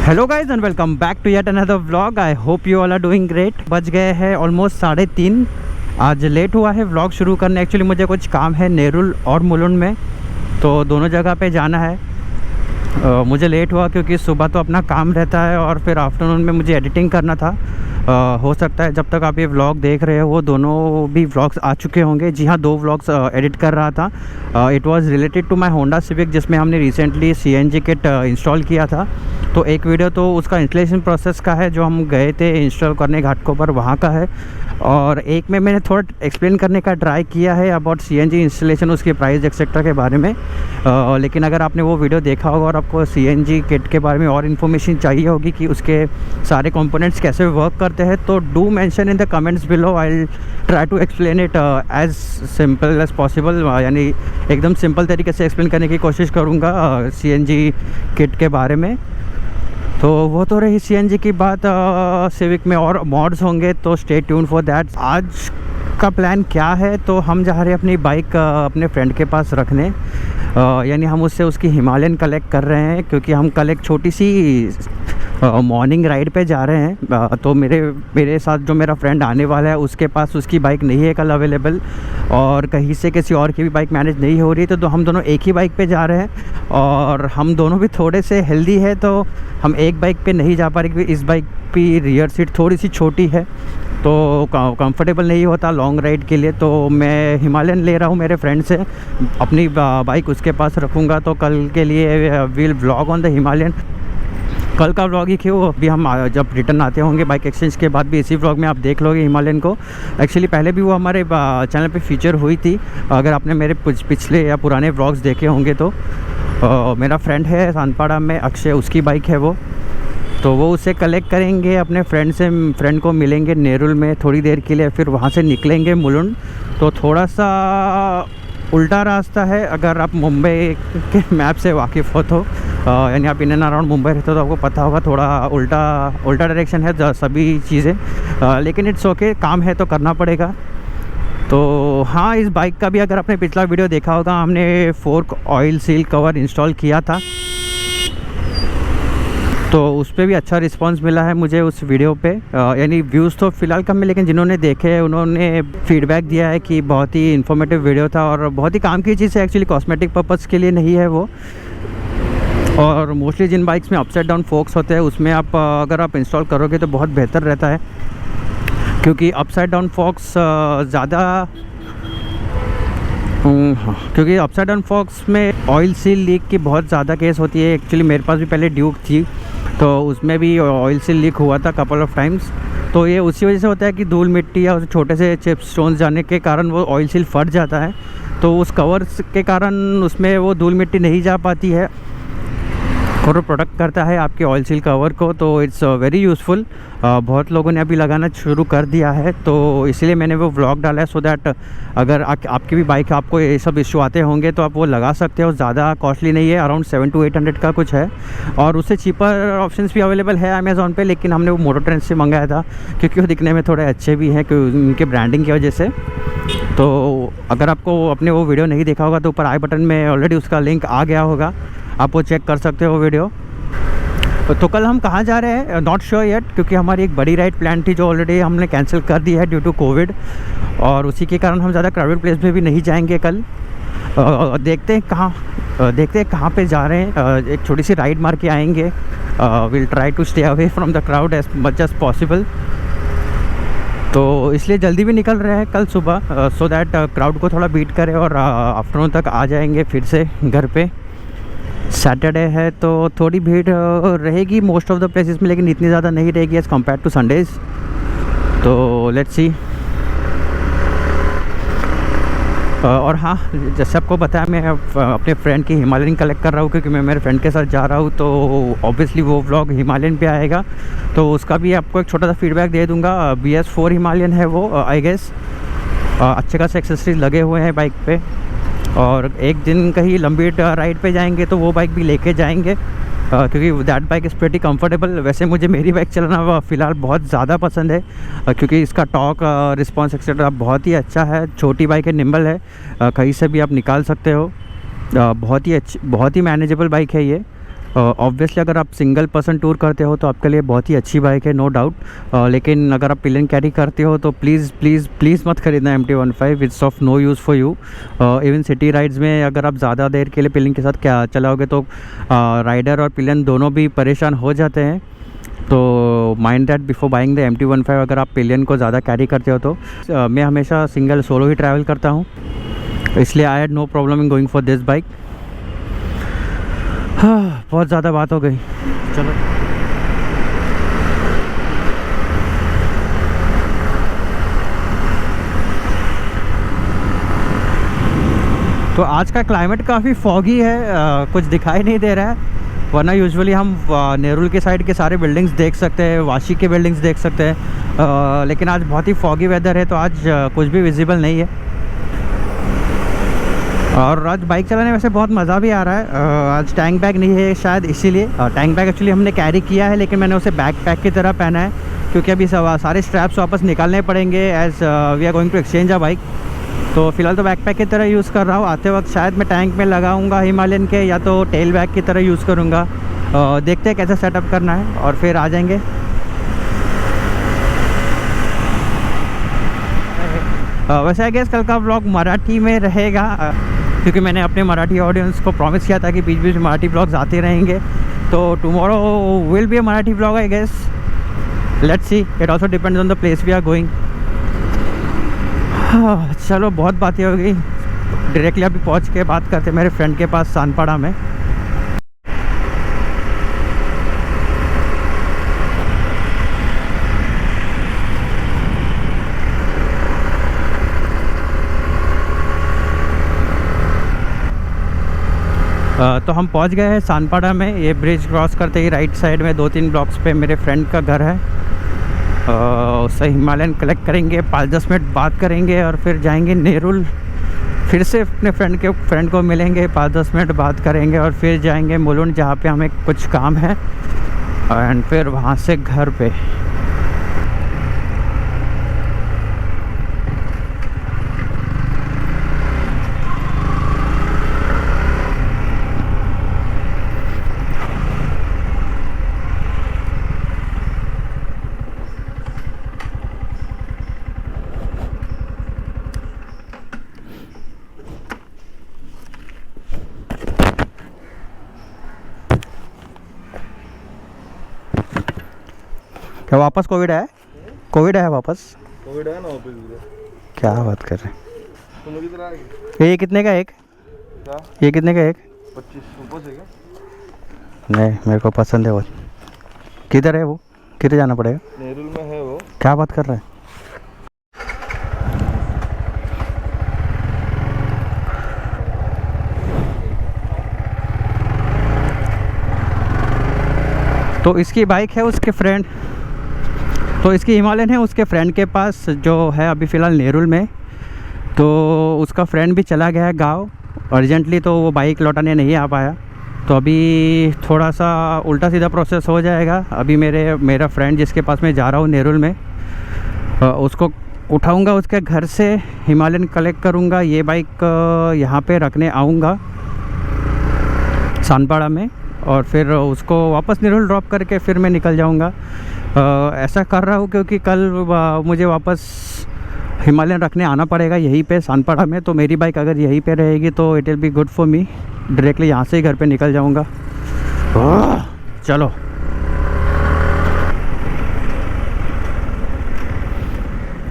Hello guys and welcome back to yet another vlog. I hope you all are doing great. बज गए हैं almost 3:30। आज late हुआ है व्लॉग शुरू करने। एक्चुअली मुझे कुछ काम है नेरुल और मुलुंड में, तो दोनों जगह पे जाना है। मुझे लेट हुआ क्योंकि सुबह तो अपना काम रहता है और फिर आफ्टरनून में मुझे एडिटिंग करना था। हो सकता है जब तक आप ये व्लॉग देख रहे हो वो दोनों भी व्लॉग्स आ चुके होंगे। जी हाँ, 2 व्लॉग्स एडिट कर रहा था। It was related to my Honda Civic, जिसमें हमने रिसेंटली सीएनजी किट इंस्टॉल किया था। तो एक वीडियो तो उसका इंस्टॉलेशन प्रोसेस का है, जो हम गए थे इंस्टॉल करने घाटकोपर, वहाँ का है। और एक में मैंने थोड़ा एक्सप्लेन करने का ट्राई किया है अबाउट सीएनजी इंस्टॉलेशन, उसके प्राइस एक्सेट्रा के बारे में। लेकिन अगर आपने वो वीडियो देखा होगा और आपको सीएनजी किट के बारे में और इन्फॉर्मेशन चाहिए होगी कि उसके सारे कंपोनेंट्स कैसे वर्क करते हैं, तो do mention in the comments below. I will try to explain it as simple as possible, यानी एकदम सिंपल तरीके से एक्सप्लेन करने की कोशिश करूँगा सीएनजी किट के बारे में। तो वो तो रही सीएनजी की बात। सिविक में और मॉड्स होंगे, तो स्टे ट्यून फॉर दैट। आज का प्लान क्या है, तो हम जा रहे हैं अपनी बाइक अपने फ्रेंड के पास रखने। यानी हम उससे उसकी हिमालयन कलेक्ट कर रहे हैं, क्योंकि हम कल एक छोटी सी मॉर्निंग राइड पे जा रहे हैं। तो मेरे साथ जो मेरा फ्रेंड आने वाला है, उसके पास उसकी बाइक नहीं है कल अवेलेबल, और कहीं से किसी और की भी बाइक मैनेज नहीं हो रही। तो हम दोनों एक ही बाइक पे जा रहे हैं, और हम दोनों भी थोड़े से हेल्दी है, तो हम एक बाइक पे नहीं जा पा रहे, क्योंकि इस बाइक की रियर सीट थोड़ी सी छोटी है, तो कंफर्टेबल नहीं होता लॉन्ग राइड के लिए। तो मैं हिमालयन ले रहा हूँ मेरे फ्रेंड से, अपनी बाइक उसके पास रखूँगा। तो कल के लिए will vlog on the Himalayan. कल का व्लॉग ही क्यों, अभी हम जब रिटर्न आते होंगे बाइक एक्सचेंज के बाद भी इसी व्लॉग में आप देख लोगे हिमालयन को। एक्चुअली पहले भी वो हमारे चैनल पे फीचर हुई थी, अगर आपने मेरे पिछले या पुराने व्लॉग्स देखे होंगे तो। मेरा फ्रेंड है सानपाड़ा में, अक्षय, उसकी बाइक है वो। तो वो उसे कलेक्ट करेंगे, अपने फ्रेंड को मिलेंगे नेरुल में थोड़ी देर के लिए, फिर वहाँ से निकलेंगे मुलुंड। तो थोड़ा सा उल्टा रास्ता है, अगर आप मुंबई के मैप से वाकिफ़ हो तो, यानी आप इन एंड अराउंड मुंबई रहते हो तो आपको पता होगा थोड़ा उल्टा डायरेक्शन है सभी चीज़ें। लेकिन इट्स ओके, काम है तो करना पड़ेगा। तो हाँ, इस बाइक का भी अगर आपने पिछला वीडियो देखा होगा, हमने fork oil seal cover install किया था, तो उस पर भी अच्छा रिस्पांस मिला है मुझे उस वीडियो पे। यानी व्यूज़ तो फ़िलहाल कम है, लेकिन जिन्होंने देखे उन्होंने फीडबैक दिया है कि बहुत ही इन्फॉर्मेटिव वीडियो था और बहुत ही काम की चीज़ है। एक्चुअली कॉस्मेटिक पर्पज़ के लिए नहीं है वो। और मोस्टली जिन बाइक्स में अपसाइड डाउन फोक्स होते हैं, उसमें अगर आप इंस्टॉल करोगे तो बहुत बेहतर रहता है, क्योंकि अपसाइड डाउन फोक्स क्योंकि अपसाइड डाउन फोक्स में ऑयल सील लीक की बहुत ज़्यादा केस होती है। एक्चुअली मेरे पास भी पहले ड्यूक थी, तो उसमें भी ऑयल सील लीक हुआ था कपल ऑफ टाइम्स। तो ये उसी वजह से होता है कि धूल मिट्टी या छोटे से चिप स्टोन्स जाने के कारण वो ऑयल सील फट जाता है, तो उस कवर के कारण उसमें वो धूल मिट्टी नहीं जा पाती है और वो प्रोटेक्ट करता है आपके ऑयल सील कवर को। तो इट्स वेरी यूज़फुल। बहुत लोगों ने अभी लगाना शुरू कर दिया है, तो इसलिए मैंने वो व्लॉग डाला है, सो दैट अगर आपकी भी बाइक आपको ये सब इशू आते होंगे तो आप वो लगा सकते हो। ज़्यादा कॉस्टली नहीं है, अराउंड 700 to 800 का कुछ है, और उससे चीपर ऑप्शंस भी अवेलेबल है अमेज़ॉन पे। लेकिन हमने वो मोटो ट्रेंड से मंगाया था, क्योंकि वो दिखने में थोड़े अच्छे भी हैं उनके ब्रांडिंग की वजह से। तो अगर आपको अपने वो वीडियो नहीं देखा होगा तो ऊपर आई बटन में ऑलरेडी उसका लिंक आ गया होगा, आप वो चेक कर सकते हो वीडियो। तो कल हम कहाँ जा रहे हैं, नॉट श्योर येट, क्योंकि हमारी एक बड़ी राइड प्लान थी जो ऑलरेडी हमने कैंसिल कर दी है ड्यू टू कोविड, और उसी के कारण हम ज़्यादा क्राउडेड प्लेस में भी नहीं जाएंगे कल। देखते हैं कहाँ पे जा रहे हैं। एक छोटी सी राइड मार के आएंगे। Will try to stay away from the crowd as much as possible. तो इसलिए जल्दी भी निकल रहे हैं कल सुबह, सो दैट क्राउड को थोड़ा बीट करें और आफ्टरनून तक आ जाएंगे फिर से घर पे। सैटरडे है तो थोड़ी भीड़ रहेगी मोस्ट ऑफ द प्लेसेस में, लेकिन इतनी ज़्यादा नहीं रहेगी एज़ कम्पेयर टू संडेज़। तो लेट्स सी। और हाँ, जैसे आपको बताया, मैं अपने फ्रेंड की हिमालयन कलेक्ट कर रहा हूँ, क्योंकि मैं मेरे फ्रेंड के साथ जा रहा हूँ, तो ऑब्वियसली वो व्लॉग हिमालयन पे आएगा, तो उसका भी आपको एक छोटा सा फीडबैक दे दूँगा। BS4 हिमालयन है वो, आई गेस। अच्छे खासे एक्सेसरीज लगे हुए हैं बाइक पे, और एक दिन कहीं लंबी राइड पे जाएंगे तो वो बाइक भी लेके जाएंगे, क्योंकि that bike is pretty comfortable. वैसे मुझे मेरी बाइक चलाना फ़िलहाल बहुत ज़्यादा पसंद है, क्योंकि इसका टॉर्क रिस्पांस एक्सेट्रा बहुत ही अच्छा है। छोटी बाइक है, निम्बल है, कहीं से भी आप निकाल सकते हो। बहुत ही मैनेजेबल बाइक है ये। ऑब्वियसली अगर आप सिंगल पर्सन टूर करते हो तो आपके लिए बहुत ही अच्छी बाइक है, नो डाउट। लेकिन अगर आप पिलियन कैरी करते हो तो प्लीज़ प्लीज़ प्लीज़ मत खरीदना MT-15, it's of no use for you. Even city rides में अगर आप ज़्यादा देर के लिए पिलियन के साथ क्या चलाओगे तो राइडर और पिलियन दोनों भी परेशान हो जाते हैं। तो mind that before buying the MT-15 अगर आप पिलियन को ज़्यादा कैरी करते हो तो मैं हमेशा सिंगल सोलो ही ट्रैवल करता हूँ, इसलिए I had no problem in going for this bike. हाँ, बहुत ज़्यादा बात हो गई, चलो। तो आज का क्लाइमेट काफ़ी फॉगी है, कुछ दिखाई नहीं दे रहा है, वरना यूजुअली हम नेरुल के साइड के सारे बिल्डिंग्स देख सकते हैं, वाशी के बिल्डिंग्स देख सकते हैं, लेकिन आज बहुत ही फॉगी वेदर है तो आज कुछ भी विजिबल नहीं है। और आज बाइक चलाने में वैसे बहुत मज़ा भी आ रहा है। आज टैंक बैग नहीं है शायद इसीलिए, टैंक बैग एक्चुअली हमने कैरी किया है लेकिन मैंने उसे बैक पैक की तरह पहना है क्योंकि अभी सारे स्ट्रैप्स वापस निकालने पड़ेंगे as we are going to exchange a bike. तो फिलहाल तो बैकपैक की तरह यूज़ कर रहा हूँ, आते वक्त शायद मैं टैंक में लगाऊंगा हिमालयन के या तो टेल बैग की तरह यूज़ करूँगा। देखते हैं कैसे सेटअप करना है और फिर आ जाएंगे। वैसे आई गेस कल का व्लॉग मराठी में रहेगा क्योंकि मैंने अपने मराठी ऑडियंस को प्रॉमिस किया था कि बीच बीच में मराठी व्लॉग्स आते रहेंगे। तो tomorrow will be a Marathi vlog I guess, let's see, it also depends on the place we are going. चलो बहुत बातें हो गई, डायरेक्टली अभी पहुंच के बात करते मेरे फ्रेंड के पास सानपाड़ा में। तो हम पहुंच गए हैं सानपाड़ा में। ये ब्रिज क्रॉस करते ही राइट साइड में 2-3 ब्लॉक्स पे मेरे फ्रेंड का घर है। उससे हिमालयन कलेक्ट करेंगे, 5-10 मिनट बात करेंगे और फिर जाएंगे नेरुल, फिर से अपने फ्रेंड को मिलेंगे, 5-10 मिनट बात करेंगे और फिर जाएंगे मुलुंड जहाँ पे हमें कुछ काम है एंड फिर वहाँ से घर पे। क्या वापस कोविड है? कोविड है वापस? कोविड है ना वापस। क्या बात कर रहे हैं? तुम किधर आ गए? ये कितने का एक? क्या? ये कितने का एक? 25 ऊपर से क्या? नहीं, मेरे को पसंद है वो। किधर है वो? किधर जाना पड़ेगा? नेरुल में है वो। क्या बात कर रहे हैं? तो इसकी बाइक है उसके फ्रेंड, तो इसकी हिमालयन है उसके फ्रेंड के पास जो है अभी फ़िलहाल नेरुल में। तो उसका फ्रेंड भी चला गया है गांव अर्जेंटली, तो वो बाइक लौटाने नहीं आ पाया। तो अभी थोड़ा सा उल्टा सीधा प्रोसेस हो जाएगा। अभी मेरा फ्रेंड जिसके पास मैं जा रहा हूँ नेरुल में, उसको उठाऊंगा उसके घर से, हिमालयन कलेक्ट करूँगा, ये बाइक यहाँ पे रखने आऊँगा सानपाड़ा में और फिर उसको वापस नेरुल ड्रॉप करके फिर मैं निकल जाऊंगा। ऐसा कर रहा हूँ क्योंकि कल मुझे वापस हिमालयन रखने आना पड़ेगा यहीं पे सानपाड़ा में। तो मेरी बाइक अगर यहीं पे रहेगी तो it will be good for me, directly यहाँ से ही घर पे निकल जाऊंगा। चलो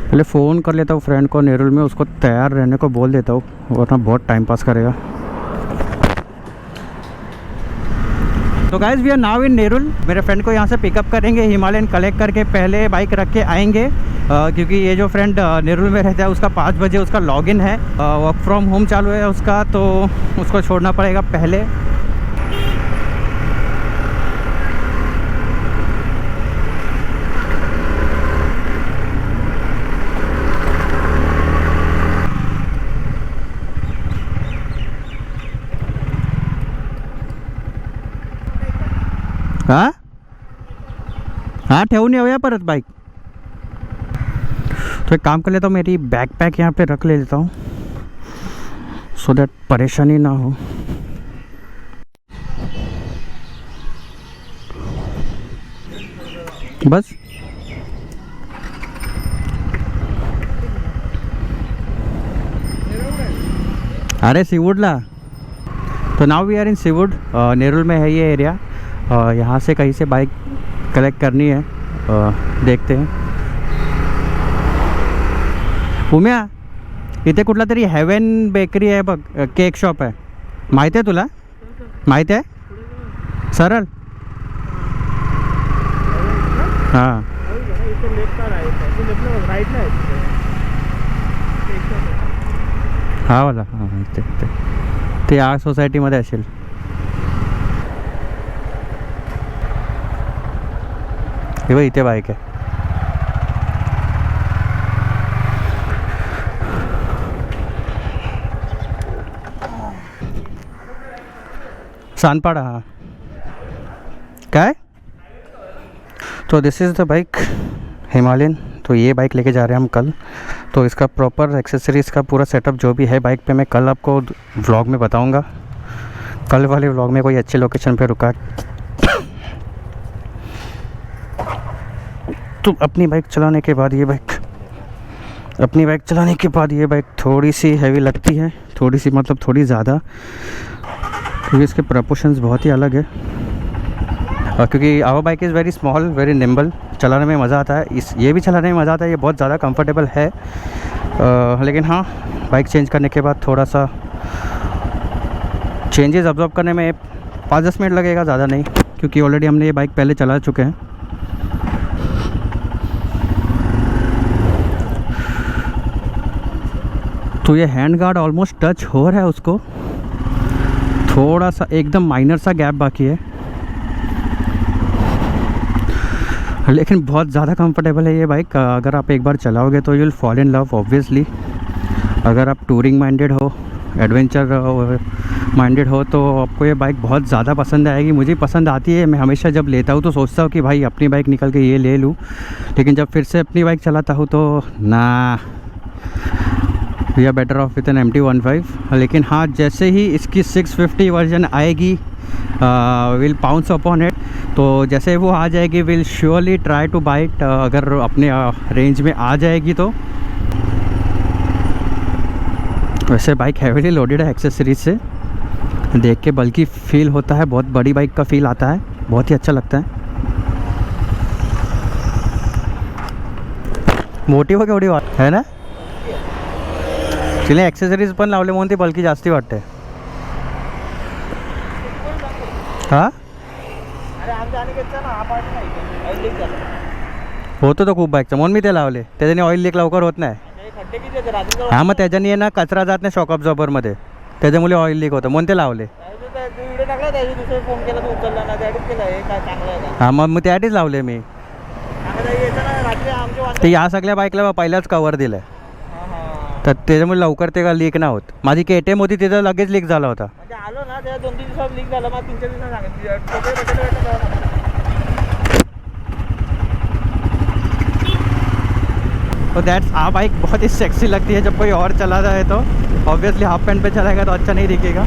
पहले फ़ोन कर लेता हूँ फ्रेंड को नेरुल में, उसको तैयार रहने को बोल देता हूँ वरना बहुत टाइम पास करेगा। तो guys we are now in Nerul. मेरे फ्रेंड को यहाँ से पिकअप करेंगे, हिमालयन कलेक्ट करके पहले बाइक रख के आएंगे क्योंकि ये जो फ्रेंड नेरुल में रहता है उसका 5 बजे उसका लॉगिन है, वर्क फ्रॉम होम चालू है उसका, तो उसको छोड़ना पड़ेगा पहले। हाँ हाँ ठेवून येऊया परत बाइक। तो एक काम कर लेता हूँ, मेरी बैकपैक यहाँ पे रख लेता हूँ सो दैट परेशानी ना हो। बस अरे सीवुडला। तो now we are in Seawoods, Nerul में है ये एरिया। यहाँ से कहीं से बाइक कलेक्ट करनी है, देखते हैं। उम्या इथे कुठला तरी हेवन बेकरी आहे बघ, केक शॉप आहे, माहिती आहे तुला? माहिती आहे? सरळ हां हा वाला, हां इथे ते या सोसायटीमध्ये असेल। हे बघ इथे बाईक आहे। सानपाड़ा, हाँ क्या है? तो this is the bike Himalayan. तो ये बाइक लेके जा रहे हैं हम कल। तो इसका प्रॉपर एक्सेसरीज़ का पूरा सेटअप जो भी है बाइक पे मैं कल आपको व्लॉग में बताऊंगा। कल वाले व्लॉग में कोई अच्छे लोकेशन पे रुका तो अपनी बाइक चलाने के बाद ये बाइक थोड़ी सी हैवी लगती है, थोड़ी सी मतलब थोड़ी ज़्यादा, क्योंकि इसके प्रपोर्शंस बहुत ही अलग है। क्योंकि our bike is very small, very nimble, चलाने में मज़ा आता है। ये भी चलाने में मज़ा आता है, ये बहुत ज़्यादा कंफर्टेबल है। लेकिन हाँ, बाइक चेंज करने के बाद थोड़ा सा चेंजेस ऑब्जर्व करने में 5-10 मिनट लगेगा, ज़्यादा नहीं, क्योंकि ऑलरेडी हमने ये बाइक पहले चला चुके हैं। तो ये हैंड गार्ड ऑलमोस्ट टच हो रहा है उसको, थोड़ा सा एकदम माइनर सा गैप बाकी है, लेकिन बहुत ज़्यादा कंफर्टेबल है ये बाइक। अगर आप एक बार चलाओगे तो you will fall in love obviously. अगर आप टूरिंग माइंडेड हो, एडवेंचर माइंडेड हो, तो आपको ये बाइक बहुत ज़्यादा पसंद आएगी। मुझे पसंद आती है, मैं हमेशा जब लेता हूँ तो सोचता हूँ कि भाई अपनी बाइक निकल के ये ले लूँ, लेकिन जब फिर से अपनी बाइक चलाता हूँ तो ना, we are better off with an MT-15। लेकिन हाँ, जैसे ही इसकी 650 वर्जन आएगी, विल पाउंस अपॉन इट। तो जैसे वो आ जाएगी, will surely try two by it, अगर अपने रेंज में आ जाएगी तो। वैसे बाइक हैवीली लोडेड है एक्सेसरीज से, देख के बल्कि फील होता है, बहुत बड़ी बाइक का फील आता है, बहुत ही अच्छा लगता है। मोटी हो केवढी है ना, तिने एक्सेसरीज पण लावले म्हणून ती बल्कि जास्ती वाटते। हाँ होतो तो खूप बाईकचा, म्हणून मी ते लावले, त्याच्याने ऑइल लीक लवकर होत नाही। हां, मग त्याच्याने आहे ना कचरा जात नाही शॉक ऑब्झॉर्बरमध्ये, त्याच्यामुळे ऑइल लीक होतं, म्हणून ते लावले। हां, मग त्यासाठीच लावले मी। ते या सगळ्या बाईकला पहिलाच कवर दिलं आहे, तर त्याच्यामुळे लवकर ते का लीक नाही होत। माझी KTM होती, तिथं लगेच लीक झाला होता। आलो ना त्या 2-3 दिवसात लीक झाला, मग 3-4 दिवसात सांगितलं। तो दैट्स बाइक बहुत ही सेक्सी लगती है जब कोई और चला जाए तो। ऑब्वियसली हाफ पैंट पे चलाएगा तो अच्छा नहीं दिखेगा,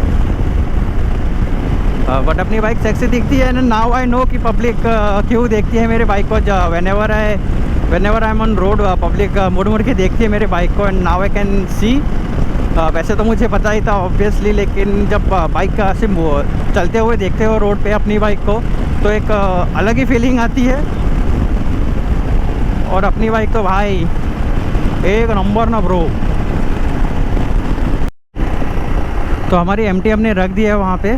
बट अपनी बाइक सेक्सी दिखती है। नाउ आई नो कि पब्लिक क्यों देखती है मेरे बाइक को। Whenever I am on road, public मुड़ मुड़ के देखती है मेरे बाइक को, and now I can see. वैसे तो मुझे पता ही था ऑब्वियसली, लेकिन जब बाइक का से चलते हुए देखते हो रोड पे अपनी बाइक को, तो एक अलग ही फीलिंग आती है। और अपनी बाइक तो भाई एक नंबर ना ब्रो। तो हमारी MT हमने रख दी है वहाँ पे।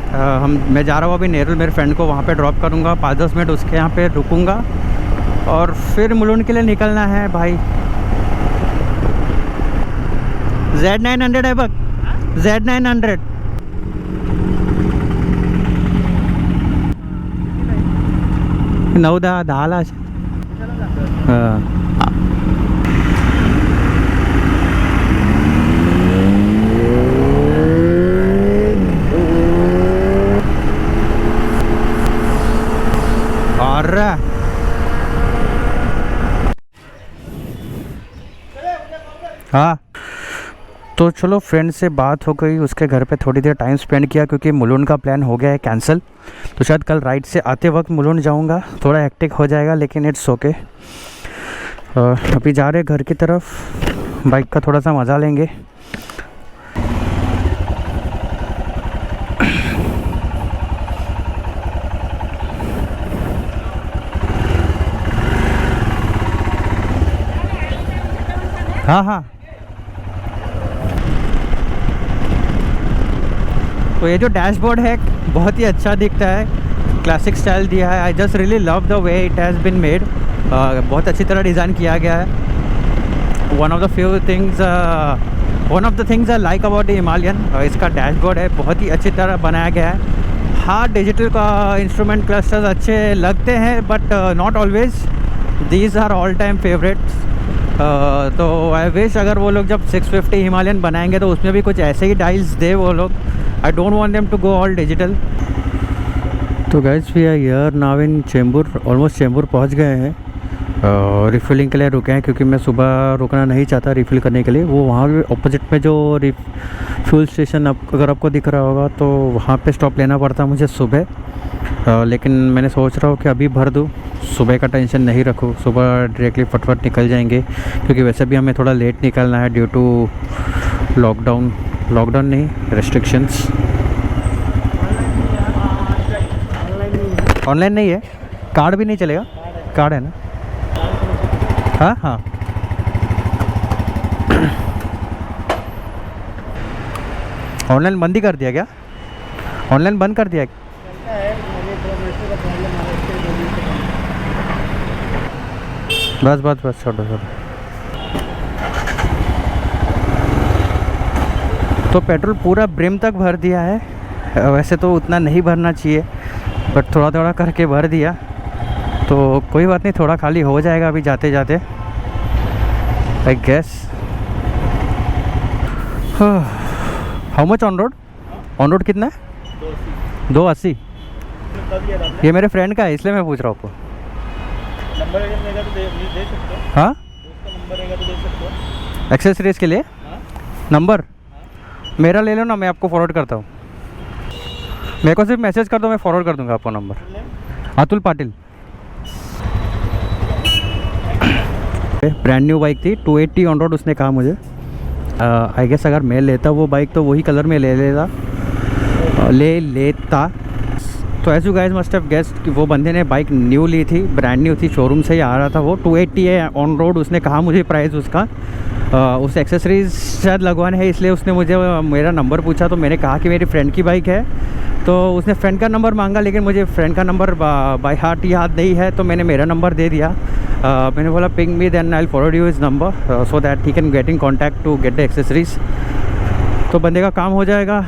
मैं जा रहा हूँ अभी नेरुल, मेरे फ्रेंड को वहाँ पे ड्रॉप करूँगा, 5-10 मिनट उसके यहाँ पे रुकूँगा और फिर मुलुंड के लिए निकलना है भाई। Z900 है बघ, Z900 9-10 हाँ। और हाँ, तो चलो फ्रेंड से बात हो गई, उसके घर पे थोड़ी देर टाइम स्पेंड किया क्योंकि मुलुंड का प्लान हो गया है कैंसिल। तो शायद कल राइड से आते वक्त मुलुंड जाऊंगा, थोड़ा हेक्टिक हो जाएगा लेकिन इट्स ओके। अभी जा रहे घर की तरफ, बाइक का थोड़ा सा मज़ा लेंगे। हाँ हाँ, तो ये जो डैशबोर्ड है बहुत ही अच्छा दिखता है, क्लासिक स्टाइल दिया है। I just really love the way it has been made, बहुत अच्छी तरह डिज़ाइन किया गया है। One of the things I like about the Himalayan, इसका डैशबोर्ड है बहुत ही अच्छी तरह बनाया गया है। हाँ, डिजिटल का इंस्ट्रूमेंट क्लस्टर्स अच्छे लगते हैं but not always, these are all time favourites. तो आई विश अगर वो लोग जब 650 हिमालयन बनाएंगे तो उसमें भी कुछ ऐसे ही डायल्स दे वो लोग। I don't want them to go all digital. तो guys we are here now in Chembur, almost Chembur पहुंच गए हैं। रिफ़िलिंग के लिए रुके हैं क्योंकि मैं सुबह रुकना नहीं चाहता रिफ़िल करने के लिए। वो वहाँ पे ऑपोजिट में जो फ्यूल स्टेशन अगर आपको दिख रहा होगा तो वहाँ पे स्टॉप लेना पड़ता मुझे सुबह, लेकिन मैंने सोच रहा हूँ कि अभी भर दूँ, सुबह का टेंशन नहीं रखूँ, सुबह डायरेक्टली फटफट निकल जाएंगे क्योंकि वैसे भी हमें थोड़ा लेट निकलना है ड्यू टू लॉकडाउन नहीं, रेस्ट्रिक्शंस। ऑनलाइन नहीं है, कार्ड भी नहीं चलेगा? कार्ड है ना? हाँ हाँ। ऑनलाइन बंद ही कर दिया क्या? ऑनलाइन बंद कर दिया? बस छोड़ो। तो पेट्रोल पूरा ब्रिम तक भर दिया है। वैसे तो उतना नहीं भरना चाहिए बट थोड़ा थोड़ा करके भर दिया, तो कोई बात नहीं, थोड़ा खाली हो जाएगा अभी जाते जाते I guess. How much on road कितना है? 280। ये मेरे फ्रेंड का है इसलिए मैं पूछ रहा हूँ आपको। नंबर रहेगा तो दे सकते हो। हाँ, उसका नंबर रहेगा तो दे सकते हो। एक्सेसरीज के लिए नंबर मेरा ले लो ना, मैं आपको फॉरवर्ड करता हूँ। मेरे को सिर्फ मैसेज कर दो, मैं फॉरवर्ड कर दूँगा आपको number. Atul Patil. Brand new bike थी, 280 ऑन रोड उसने कहा मुझे। आई गेस अगर मैं लेता वो बाइक तो वही कलर में ले लेता। तो as you guys must have guessed कि वो बंदे ने बाइक न्यू ली थी, ब्रांड न्यू थी, शोरूम से ही आ रहा था वो। 280 है ऑन रोड उसने कहा मुझे प्राइस उसका। उस एक्सेसरीज शायद लगवाने है इसलिए उसने मुझे मेरा नंबर पूछा, तो मैंने कहा कि मेरी फ्रेंड की बाइक है, तो उसने फ्रेंड का नंबर मांगा लेकिन मुझे फ्रेंड का नंबर बाय हार्ट याद नहीं है, तो मैंने मेरा नंबर दे दिया। मैंने बोला ping me then I will forward you his number so that he can get in contact to get the accessories. तो बंदे का काम हो जाएगा।